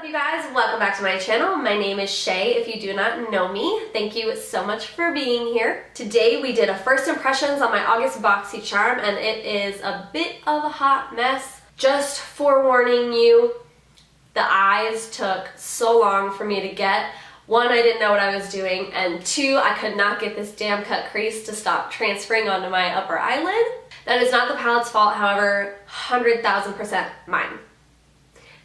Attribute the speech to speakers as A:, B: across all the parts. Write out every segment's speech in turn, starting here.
A: you guys? Welcome back to my channel. My name is Shay. If you do not know me, thank you so much for being here. Today we did a first impressions on my August Boxycharm and it is a bit of a hot mess. Just forewarning you, the eyes took so long for me to get. One, I didn't know what I was doing, and two, I could not get this damn cut crease to stop transferring onto my upper eyelid. That is not the palette's fault, however, 100,000% mine.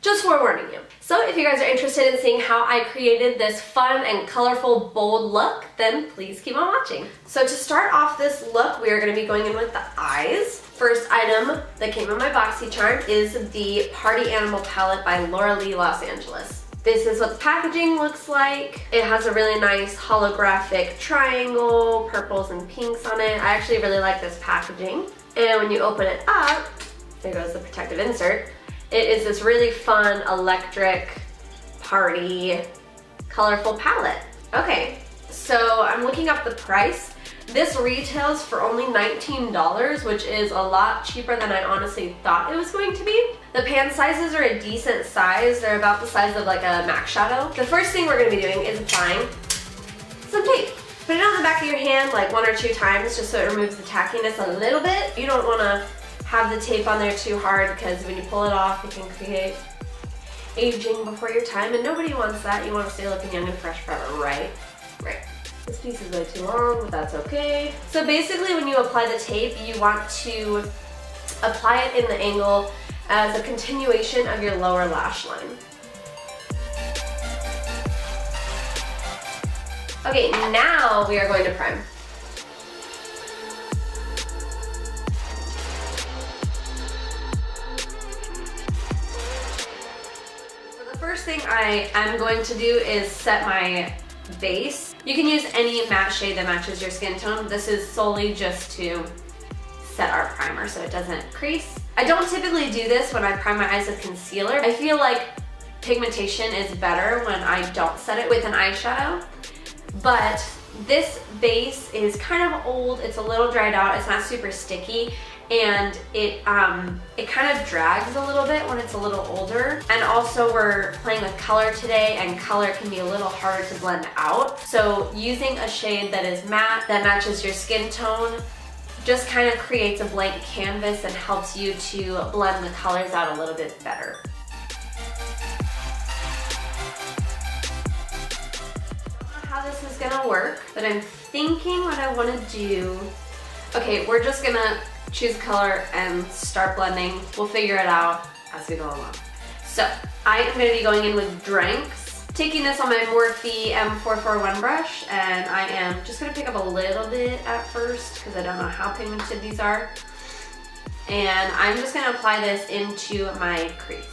A: Just forewarning you. So if you guys are interested in seeing how I created this fun and colorful, bold look, then please keep on watching. So to start off this look, we are going to be going in with the eyes. First item that came in my Boxycharm is the Party Animal palette by Laura Lee Los Angeles. This is what the packaging looks like. It has a really nice holographic triangle, purples and pinks on it. I actually really like this packaging. And when you open it up, there goes the protective insert. It is this really fun, electric, party, colorful palette. Okay, so I'm looking up the price. This retails for only $19, which is a lot cheaper than I honestly thought it was going to be. The pan sizes are a decent size. They're about the size of like a MAC shadow. The first thing we're gonna be doing is applying some tape. Put it on the back of your hand like 1 or 2 times just so it removes the tackiness a little bit. You don't wanna have the tape on there too hard because when you pull it off, it can create aging before your time, and nobody wants that. You want to stay looking young and fresh forever, right? Right. This piece is way too long, but that's okay. So basically when you apply the tape, you want to apply it in the angle as a continuation of your lower lash line. Okay, now we are going to prime. First thing I am going to do is set my base. You can use any matte shade that matches your skin tone. This is solely just to set our primer so it doesn't crease. I don't typically do this when I prime my eyes with concealer. I feel like pigmentation is better when I don't set it with an eyeshadow. But this base is kind of old, it's a little dried out, it's not super sticky, and it kind of drags a little bit when it's a little older. And also we're playing with color today, and color can be a little harder to blend out. So using a shade that is matte, that matches your skin tone, just kind of creates a blank canvas and helps you to blend the colors out a little bit better. I don't know how this is gonna work, but I'm thinking what I want to do. Okay, we're just gonna choose color and start blending. We'll figure it out as we go along. So I am going to be going in with Drinks, taking this on my Morphe M441 brush, and I am just going to pick up a little bit at first because I don't know how pigmented these are. And I'm just going to apply this into my crease.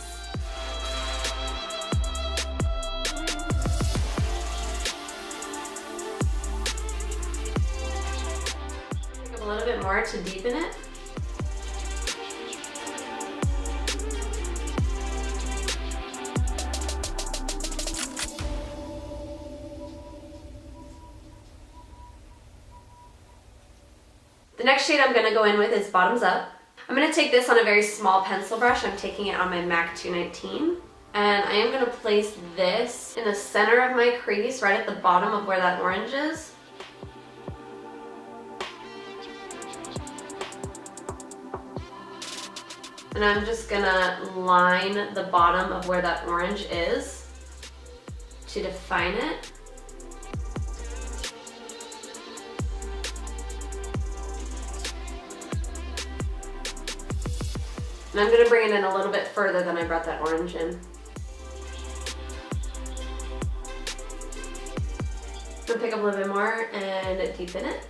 A: Pick up a little bit more to deepen it. The next shade I'm going to go in with is Bottoms Up. I'm going to take this on a very small pencil brush. I'm taking it on my MAC 219. And I am going to place this in the center of my crease, right at the bottom of where that orange is. And I'm just going to line the bottom of where that orange is to define it. And I'm going to bring it in a little bit further than I brought that orange in. I'm going to pick up a little bit more and deepen it.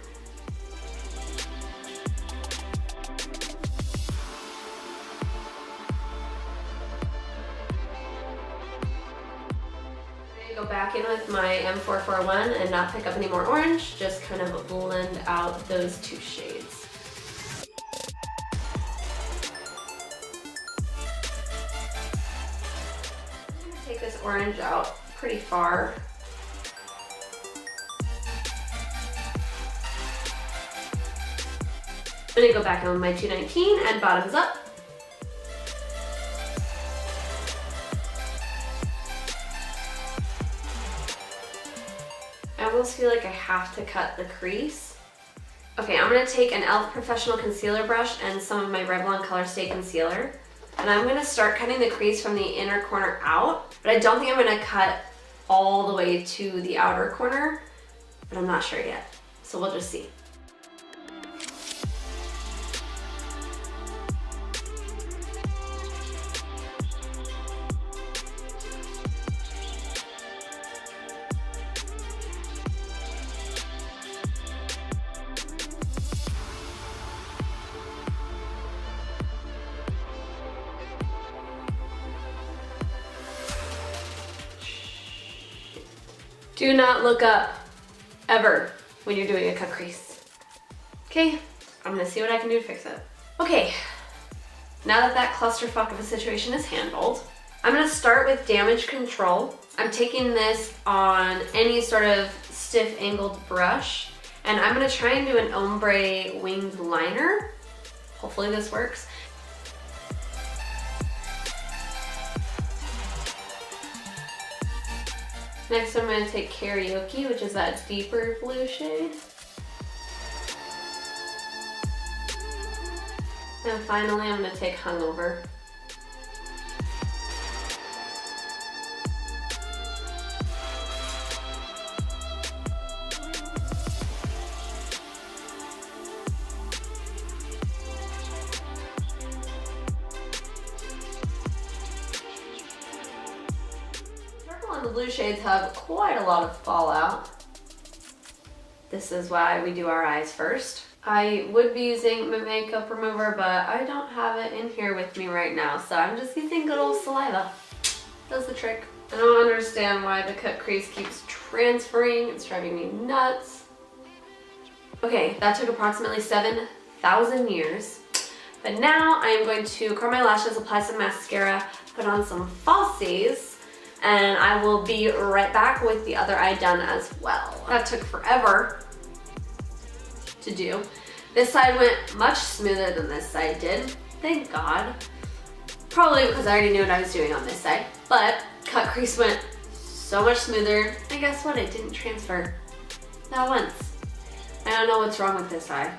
A: I'm going to go back in with my M441 and not pick up any more orange, just kind of blend out those two shades. Take this orange out pretty far. I'm gonna go back on my 219 and Bottoms Up. almost feel like I have to cut the crease. Okay, I'm gonna take an e.l.f. Professional Concealer brush and some of my Revlon Color Stay Concealer. And I'm gonna start cutting the crease from the inner corner out, but I don't think I'm gonna cut all the way to the outer corner, but I'm not sure yet. So we'll just see. Do not look up ever when you're doing a cut crease. Okay, I'm gonna see what I can do to fix it. Okay, now that that clusterfuck of a situation is handled, I'm gonna start with damage control. I'm taking this on any sort of stiff angled brush, and I'm gonna try and do an ombre winged liner. Hopefully this works. Next I'm going to take Karaoke, which is that deeper blue shade. And finally I'm going to take Hungover. The blue shades have quite a lot of fallout. This is why we do our eyes first. I would be using my makeup remover, but I don't have it in here with me right now, so I'm just using good old saliva. Does the trick. I don't understand why the cut crease keeps transferring. It's driving me nuts. Okay, that took approximately 7,000 years. But now I am going to curl my lashes, apply some mascara, put on some falsies, and I will be right back with the other eye done as well. That took forever to do. This side went much smoother than this side did, thank God. Probably because I already knew what I was doing on this side, but cut crease went so much smoother, and guess what? It didn't transfer, not once. I don't know what's wrong with this eye.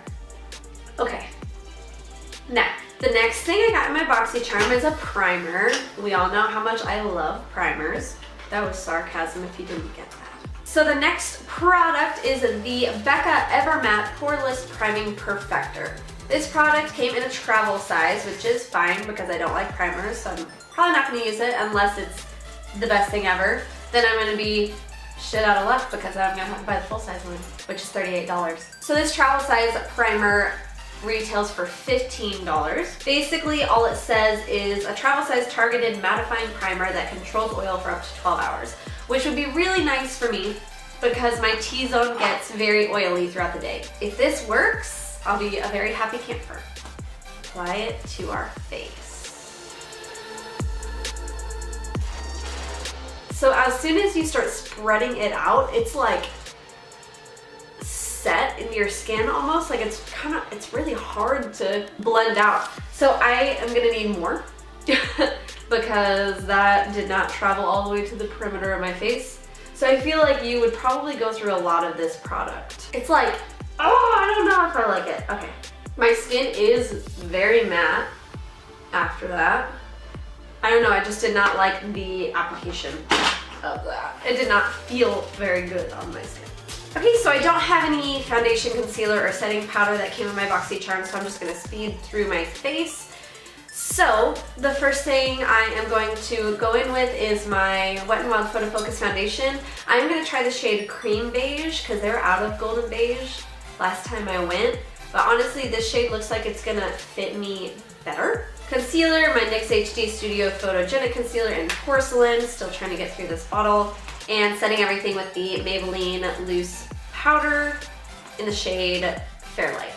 A: Okay, now, the next thing I got in my Boxycharm is a primer. We all know how much I love primers. That was sarcasm if you didn't get that. So the next product is the Becca Evermatte Poreless Priming Perfector. This product came in a travel size, which is fine because I don't like primers, so I'm probably not gonna use it unless it's the best thing ever. Then I'm gonna be shit out of luck because I'm gonna have to buy the full size one, which is $38. So this travel size primer retails for $15. Basically, all it says is a travel size targeted mattifying primer that controls oil for up to 12 hours, which would be really nice for me because my T-zone gets very oily throughout the day. If this works, I'll be a very happy camper. Apply it to our face. So as soon as you start spreading it out, it's like set into your skin almost, like it's really hard to blend out. So I am gonna need more because that did not travel all the way to the perimeter of my face. So I feel like you would probably go through a lot of this product. It's like, oh, I don't know if I like it. Okay, my skin is very matte after that. I don't know, I just did not like the application of that. It did not feel very good on my skin. Okay, so I don't have any foundation, concealer, or setting powder that came in my Boxycharm, so I'm just gonna speed through my face. So the first thing I am going to go in with is my Wet n Wild Photo Focus Foundation. I'm gonna try the shade Cream Beige because they were out of Golden Beige last time I went. But honestly, this shade looks like it's gonna fit me better. Concealer, my NYX HD Studio Photogenic Concealer in Porcelain, still trying to get through this bottle. And setting everything with the Maybelline Loose Powder in the shade Fairlight.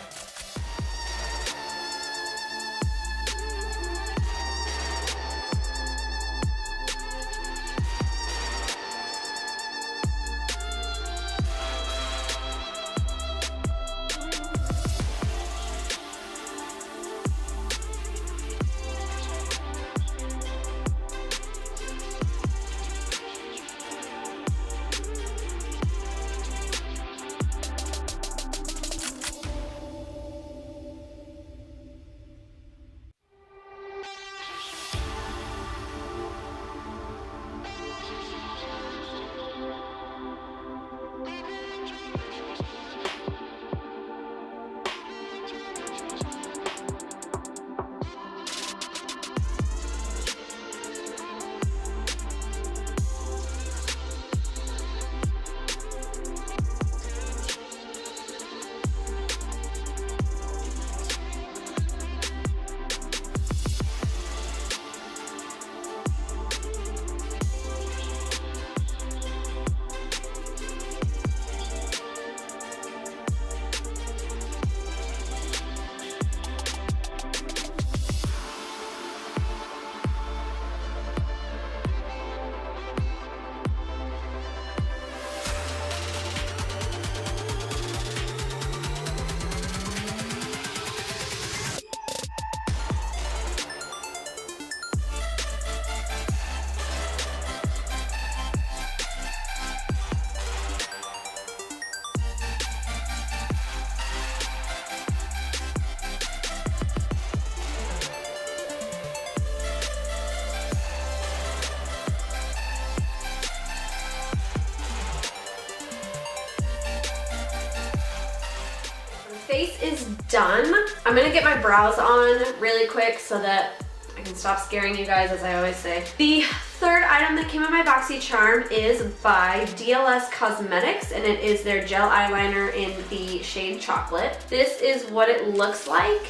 A: face is done. I'm gonna get my brows on really quick so that I can stop scaring you guys, as I always say. The third item that came in my Boxycharm is by DLS Cosmetics, and it is their gel eyeliner in the shade Chocolate. This is what it looks like,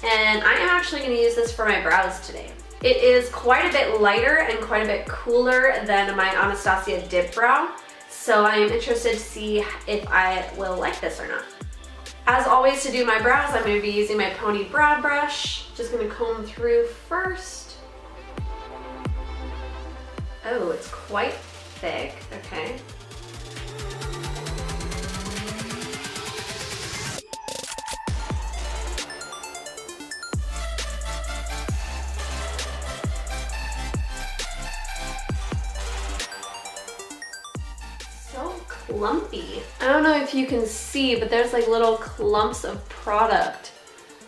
A: and I am actually gonna use this for my brows today. It is quite a bit lighter and quite a bit cooler than my Anastasia Dip Brow, so I am interested to see if I will like this or not. As always, to do my brows, I'm going to be using my Pony Brow Brush. Just going to comb through first. Oh, it's quite thick. Okay. Lumpy. I don't know if you can see, but there's like little clumps of product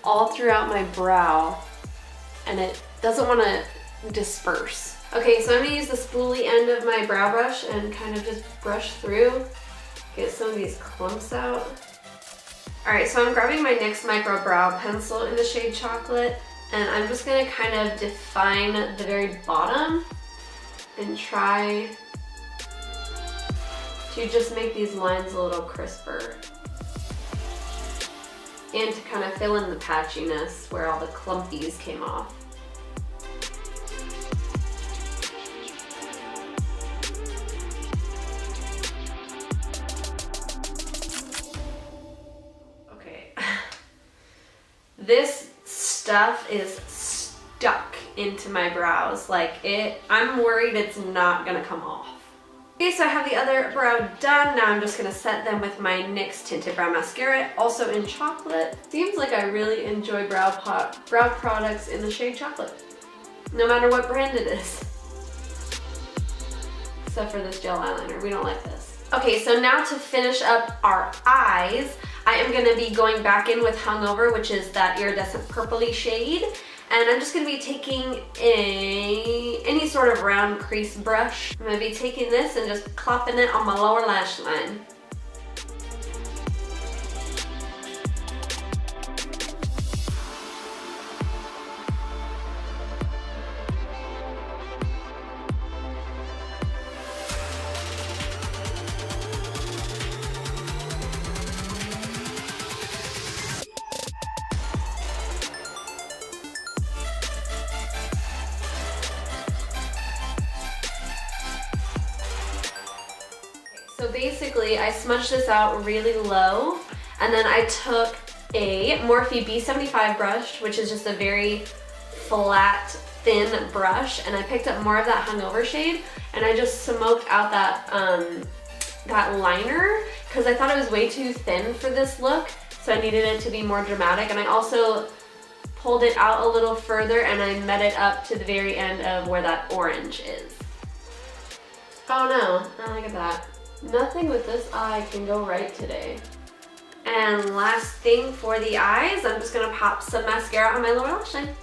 A: all throughout my brow, and it doesn't want to disperse. Okay, so I'm gonna use the spoolie end of my brow brush and kind of just brush through, get some of these clumps out. Alright, so I'm grabbing my NYX Micro Brow Pencil in the shade Chocolate, and I'm just gonna kind of define the very bottom and try to just make these lines a little crisper, and to kind of fill in the patchiness where all the clumpies came off. Okay, this stuff is stuck into my brows. Like I'm worried it's not gonna come off. Okay, so I have the other brow done. Now I'm just gonna set them with my NYX Tinted Brow Mascara, also in Chocolate. Seems like I really enjoy brow products in the shade Chocolate, no matter what brand it is. Except for this gel eyeliner, we don't like this. Okay, so now to finish up our eyes, I am gonna be going back in with Hungover, which is that iridescent purpley shade. And I'm just gonna be taking any sort of round crease brush. I'm gonna be taking this and just clopping it on my lower lash line. So basically, I smudged this out really low, and then I took a Morphe B75 brush, which is just a very flat, thin brush, and I picked up more of that Hungover shade, and I just smoked out that liner, because I thought it was way too thin for this look, so I needed it to be more dramatic, and I also pulled it out a little further, and I met it up to the very end of where that orange is. Oh no, look at that. Nothing with this eye can go right today. And last thing for the eyes, I'm just gonna pop some mascara on my lower lash line.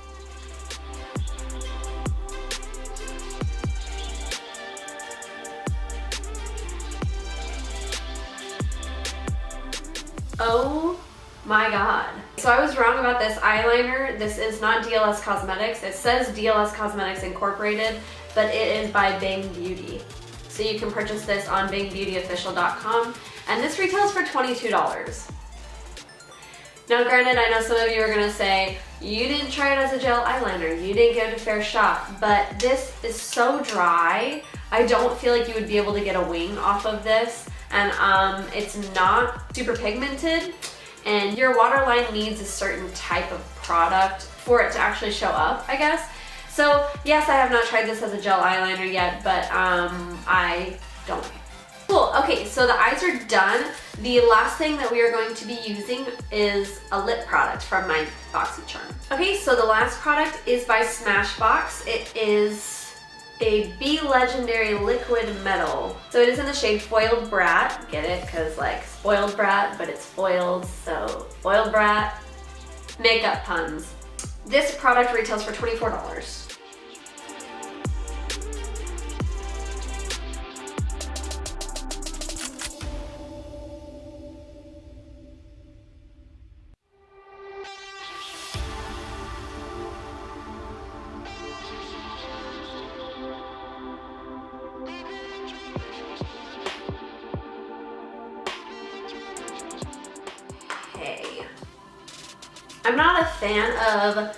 A: Oh my god. So I was wrong about this eyeliner. This is not DLS Cosmetics. It says DLS Cosmetics Incorporated, but it is by Bang Beauty. So you can purchase this on bangbeautyofficial.com, and this retails for $22. Now granted, I know some of you are gonna say, you didn't try it as a gel eyeliner, you didn't give it a fair shot, but this is so dry, I don't feel like you would be able to get a wing off of this, and it's not super pigmented, and your waterline needs a certain type of product for it to actually show up, I guess. So yes, I have not tried this as a gel eyeliner yet, but I don't like it. Cool, okay, so the eyes are done. The last thing that we are going to be using is a lip product from my Boxycharm. Okay, so the last product is by Smashbox. It is a Be Legendary Liquid Metal. So it is in the shade Foiled Brat. Get it? Because like spoiled brat, but it's foiled, so foiled brat. Makeup puns. This product retails for $24. I'm not a fan of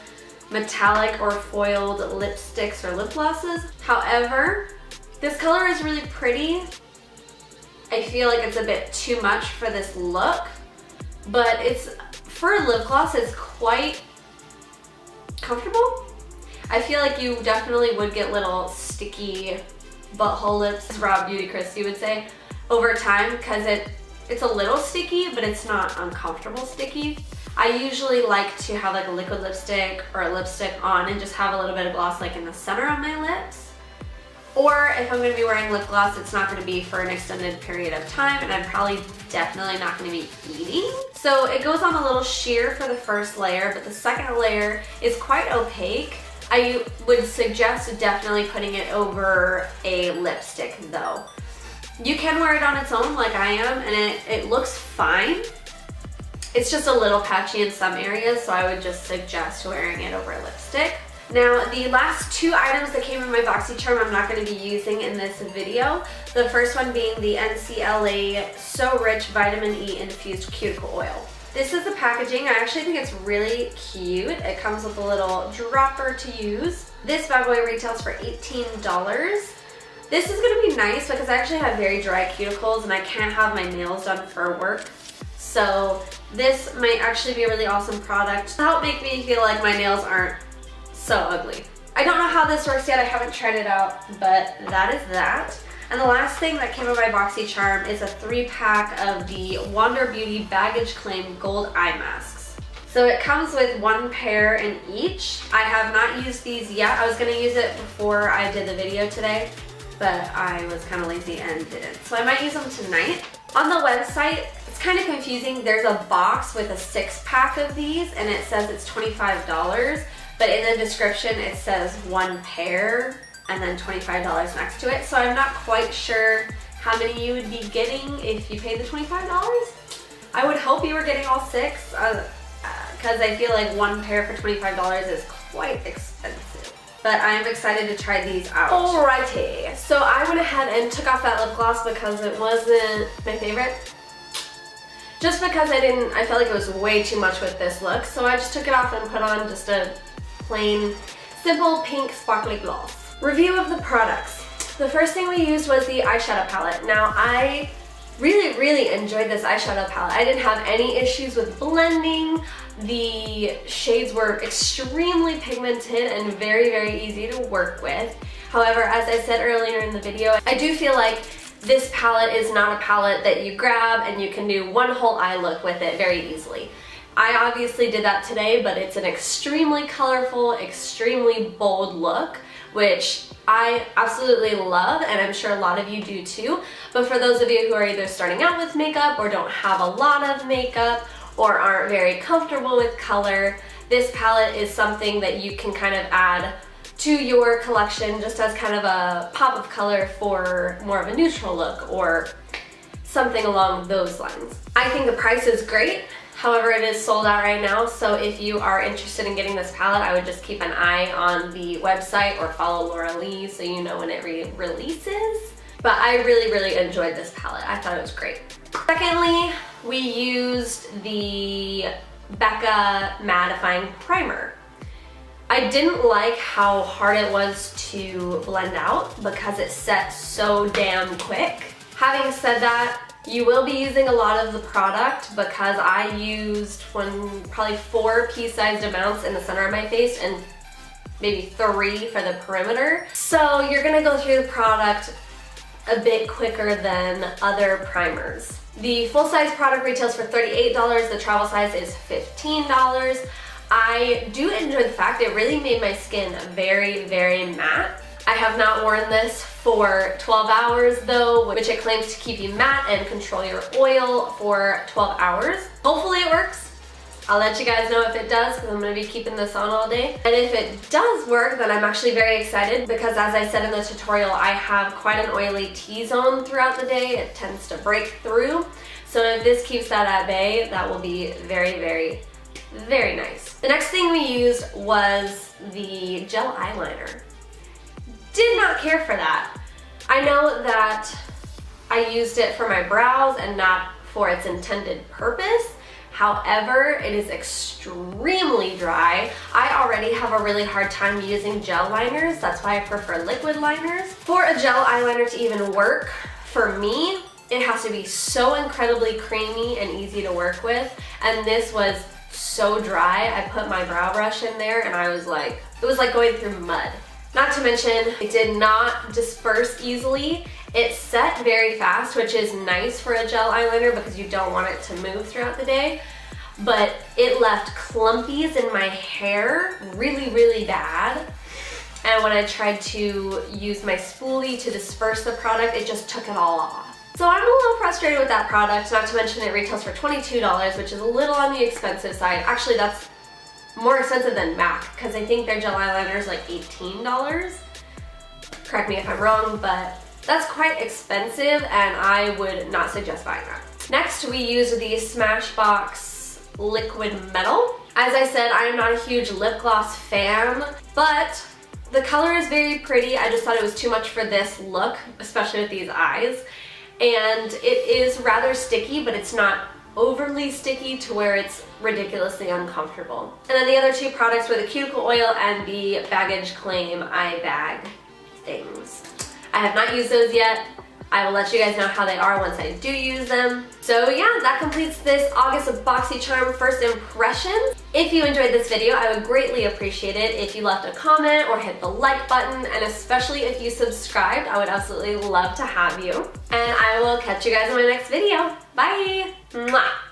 A: metallic or foiled lipsticks or lip glosses. However, this color is really pretty. I feel like it's a bit too much for this look, but for a lip gloss, it's quite comfortable. I feel like you definitely would get little sticky butthole lips, raw beauty Chris, you would say, over time, because it's a little sticky, but it's not uncomfortable sticky. I usually like to have like a liquid lipstick or a lipstick on and just have a little bit of gloss like in the center of my lips. Or if I'm going to be wearing lip gloss, it's not going to be for an extended period of time, and I'm probably definitely not going to be eating. So it goes on a little sheer for the first layer, but the second layer is quite opaque. I would suggest definitely putting it over a lipstick though. You can wear it on its own like I am, and it looks fine. It's just a little patchy in some areas, so I would just suggest wearing it over a lipstick. Now, the last two items that came in my Boxycharm I'm not going to be using in this video. The first one being the NCLA So Rich Vitamin E Infused Cuticle Oil. This is the packaging. I actually think it's really cute. It comes with a little dropper to use. This bad boy retails for $18. This is going to be nice because I actually have very dry cuticles and I can't have my nails done for work. So this might actually be a really awesome product to help make me feel like my nails aren't so ugly. I don't know how this works yet. I haven't tried it out, but that is that. And the last thing that came in my Boxycharm is a 3-pack of the Wander Beauty Baggage Claim Gold Eye Masks. So it comes with 1 pair in each. I have not used these yet. I was going to use it before I did the video today, but I was kind of lazy and didn't. So I might use them tonight. On the website, it's kind of confusing. There's a box with a 6-pack of these, and it says it's $25. But in the description, it says 1 pair and then $25 next to it. So I'm not quite sure how many you would be getting if you paid the $25. I would hope you were getting all 6 because I feel like 1 pair for $25 is quite expensive. But I'm excited to try these out. Alrighty, so I went ahead and took off that lip gloss because it wasn't my favorite. Just because I felt like it was way too much with this look. So I just took it off and put on just a plain, simple pink sparkly gloss. Review of the products. The first thing we used was the eyeshadow palette. Now I really enjoyed this eyeshadow palette. I didn't have any issues with blending. The shades were extremely pigmented and very easy to work with. However, as I said earlier in the video, I do feel like this palette is not a palette that you grab and you can do one whole eye look with it very easily. I obviously did that today, but it's an extremely colorful, extremely bold look, which I absolutely love, and I'm sure a lot of you do too. But for those of you who are either starting out with makeup or don't have a lot of makeup or aren't very comfortable with color, this palette is something that you can kind of add to your collection just as kind of a pop of color for more of a neutral look or something along those lines. I think the price is great. However, it is sold out right now, so if you are interested in getting this palette, I would just keep an eye on the website or follow Laura Lee so you know when it releases. But I really enjoyed this palette. I thought it was great. Secondly, we used the Becca Mattifying Primer. I didn't like how hard it was to blend out because it set so damn quick. Having said that, you will be using a lot of the product because I used probably 4 pea-sized amounts in the center of my face and maybe 3 for the perimeter. So you're gonna go through the product a bit quicker than other primers. The full-size product retails for $38, the travel size is $15. I do enjoy the fact it really made my skin very matte. I have not worn this for 12 hours though, which it claims to keep you matte and control your oil for 12 hours. Hopefully it works. I'll let you guys know if it does because I'm going to be keeping this on all day. And if it does work, then I'm actually very excited because as I said in the tutorial, I have quite an oily T-zone throughout the day. It tends to break through. So if this keeps that at bay, that will be very nice. The next thing we used was the gel eyeliner. Did not care for that. I know that I used it for my brows and not for its intended purpose. However, it is extremely dry. I already have a really hard time using gel liners. That's why I prefer liquid liners. For a gel eyeliner to even work, for me, it has to be so incredibly creamy and easy to work with. And this was so dry. I put my brow brush in there and I was like, it was like going through mud. Not to mention, it did not disperse easily. It set very fast, which is nice for a gel eyeliner because you don't want it to move throughout the day. But it left clumpies in my hair really, really bad. And when I tried to use my spoolie to disperse the product, it just took it all off. So I'm a little frustrated with that product, not to mention it retails for $22, which is a little on the expensive side. Actually, that's more expensive than MAC, because I think their gel eyeliner is like $18. Correct me if I'm wrong, but that's quite expensive and I would not suggest buying that. Next, we use the Smashbox Liquid Metal. As I said, I am not a huge lip gloss fan, but the color is very pretty. I just thought it was too much for this look, especially with these eyes. And it is rather sticky, but it's not overly sticky to where it's ridiculously uncomfortable. And then the other two products were the cuticle oil and the baggage claim eye bag things. I have not used those yet. I will let you guys know how they are once I do use them. So yeah, that completes this August of Boxycharm first impressions. If you enjoyed this video, I would greatly appreciate it if you left a comment or hit the like button, and especially if you subscribed, I would absolutely love to have you. And I will catch you guys in my next video. Bye! Mwah!